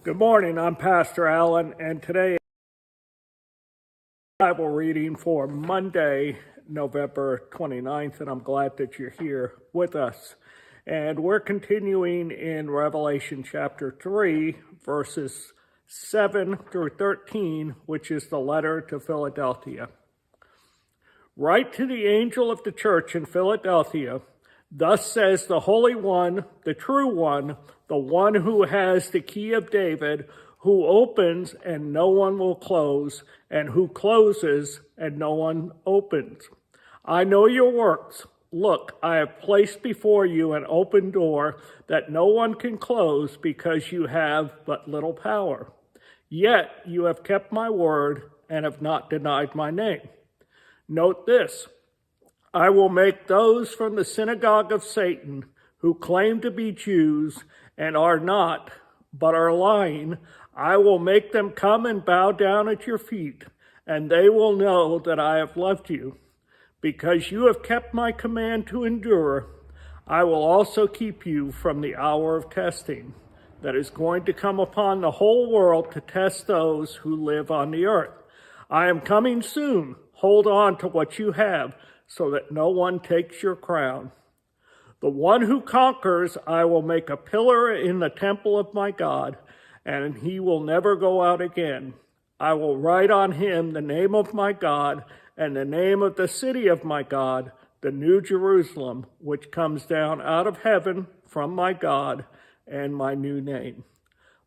Good morning, I'm Pastor Allen, and today Bible reading for Monday, November 29th, and I'm glad that you're here with us. And we're continuing in Revelation chapter 3, verses 7 through 13, which is the letter to Philadelphia. Write to the angel of the church in Philadelphia, thus says the Holy One, the true One, the one who has the key of David, who opens and no one will close, and who closes and no one opens. I know your works. Look, I have placed before you an open door that no one can close because you have but little power. Yet you have kept my word and have not denied my name. Note this. I will make those from the synagogue of Satan who claim to be Jews and are not, but are lying. I will make them come and bow down at your feet, and they will know that I have loved you. Because you have kept my command to endure, I will also keep you from the hour of testing that is going to come upon the whole world to test those who live on the earth. I am coming soon. Hold on to what you have, so that no one takes your crown. The one who conquers, I will make a pillar in the temple of my God, and he will never go out again. I will write on him the name of my God and the name of the city of my God, the New Jerusalem, which comes down out of heaven from my God, and my new name.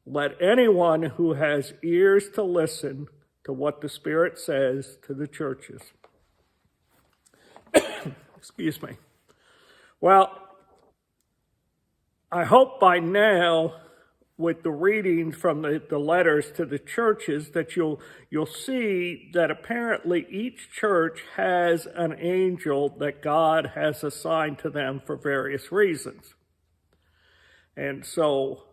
Let anyone who has ears to listen to what the Spirit says to the churches. Excuse me. Well, I hope by now, with the reading from the letters to the churches, that you'll see that apparently each church has an angel that God has assigned to them for various reasons. And so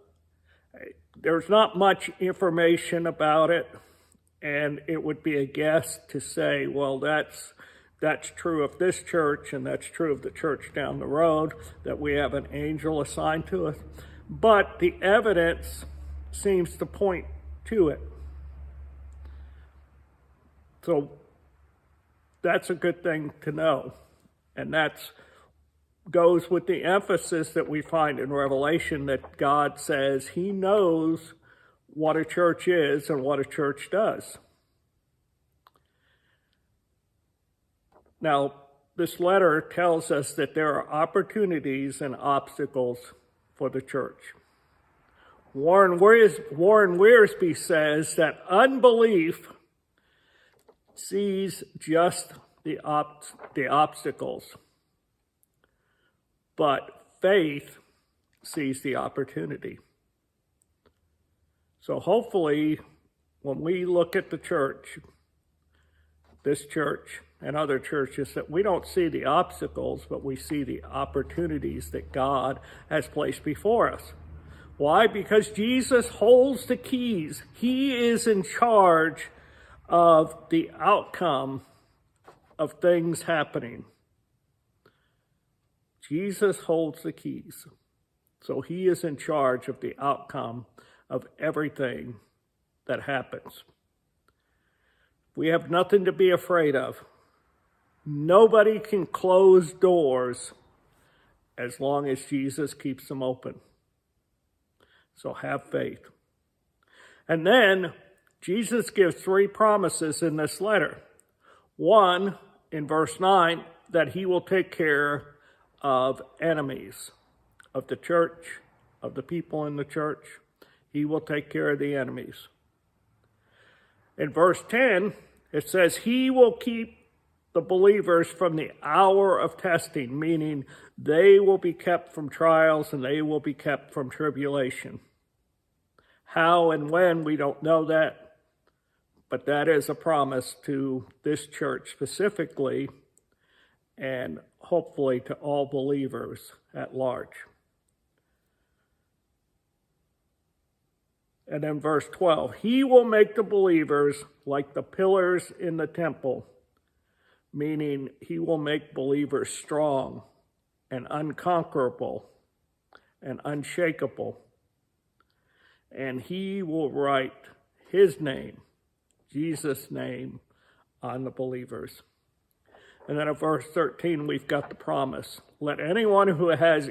there's not much information about it, and it would be a guess to say, well, that's true of this church, and that's true of the church down the road, that we have an angel assigned to us. But the evidence seems to point to it. So that's a good thing to know. And that goes with the emphasis that we find in Revelation, that God says he knows what a church is and what a church does. Now, this letter tells us that there are opportunities and obstacles for the church. Warren Wiersbe says that unbelief sees just the obstacles, but faith sees the opportunity. So hopefully, when we look at the church, this church and other churches, that we don't see the obstacles, but we see the opportunities that God has placed before us. Why? Because Jesus holds the keys. He is in charge of the outcome of things happening. Jesus holds the keys. So he is in charge of the outcome of everything that happens. We have nothing to be afraid of. Nobody can close doors as long as Jesus keeps them open. So have faith. And then Jesus gives 3 promises in this letter. One, in verse 9, that he will take care of enemies of the church, of the people in the church. He will take care of the enemies. In verse 10, it says he will keep the believers from the hour of testing, meaning they will be kept from trials and they will be kept from tribulation. How and when, we don't know that, but that is a promise to this church specifically, and hopefully to all believers at large. And then verse 12, he will make the believers like the pillars in the temple, meaning he will make believers strong and unconquerable and unshakable. and he will write his name, Jesus' name, on the believers. And then at verse 13, we've got the promise. Let anyone who has